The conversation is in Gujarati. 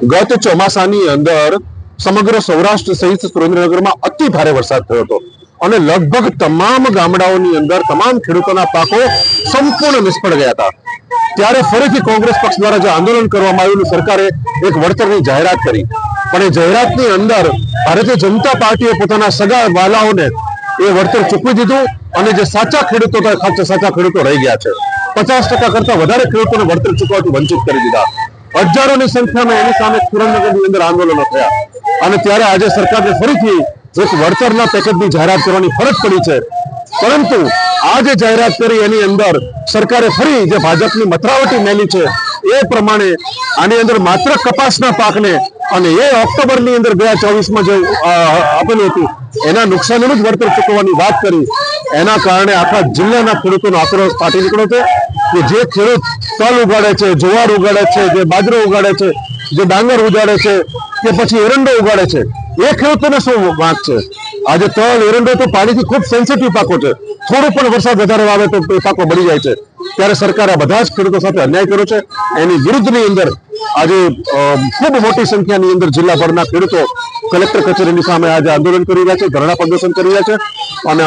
ગત ચોમાસાની અંદર સમગ્ર સૌરાષ્ટ્ર સહિત સુરેન્દ્રનગરમાં અતિ ભારે વરસાદ થયો હતો અને લગભગ તમામ ગામડાઓની અંદર તમામ ખેડૂતોના પાકો સંપૂર્ણ નિષ્ફળ ગયા હતા। ત્યારે ફરીથી કોંગ્રેસ પક્ષ દ્વારા જે આંદોલન કરવામાં આવ્યું, સરકારે એક વળતરની જાહેરાત કરી, પણ એ જાહેરાતની અંદર ભારતીય જનતા પાર્ટીએ પોતાના સગા વાલાઓને એ વળતર ચૂકવી દીધું અને જે સાચા ખેડૂતો રહી ગયા છે, 50% કરતા વધારે ખેડૂતોને વળતર ચૂકવવાથી વંચિત કરી દીધા। હજારોની સંખ્યામાં એની સામે સુરેન્દ્રનગરની અંદર આંદોલનો થયા અને ત્યારે આજે સરકારને ફરીથી એક વળતરના પેકેજની જાહેરાત કરવાની ફરજ પડી છે। પરંતુ આ જે જાહેરાત કરી એની અંદર સરકારે ફરી જે ભાજપની મથરાવટી મેલી છે એ પ્રમાણે આની અંદર માત્ર કપાસના પાકને અને એ ઓક્ટોબરની અંદર 2024માં જે આપેલું હતું એના નુકસાનનું જ વળતર ચૂકવવાની વાત કરી। એના કારણે આખા જિલ્લાના ખેડૂતોનો આક્રોશ ફાટી નીકળ્યો છે કે જે ખેડૂત તલ ઉગાડે છે, જુવાર ઉગાડે છે, જે બાજરો ઉગાડે છે, જે ડાંગર ઉગાડે છે કે પછી એરંડો ઉગાડે છે, એ ખેડૂતોને શું વાંક છે? આજે તલ, એરંડો તો પાણીથી ખૂબ સેન્સિટિવ પાકો છે, થોડો પણ વરસાદ વધારે આવે તો એ પાકો બળી જાય છે। ત્યારે સરકારે આ બધા જ ખેડૂતો સાથે અન્યાય કર્યો છે। એની વિરુદ્ધની અંદર આજે ખૂબ મોટી સંખ્યાની અંદર જિલ્લાભરના ખેડૂતો કલેક્ટર કચેરીની સામે આજે આંદોલન કરી રહ્યા છે, ધરણા પ્રદર્શન કરી રહ્યા છે અને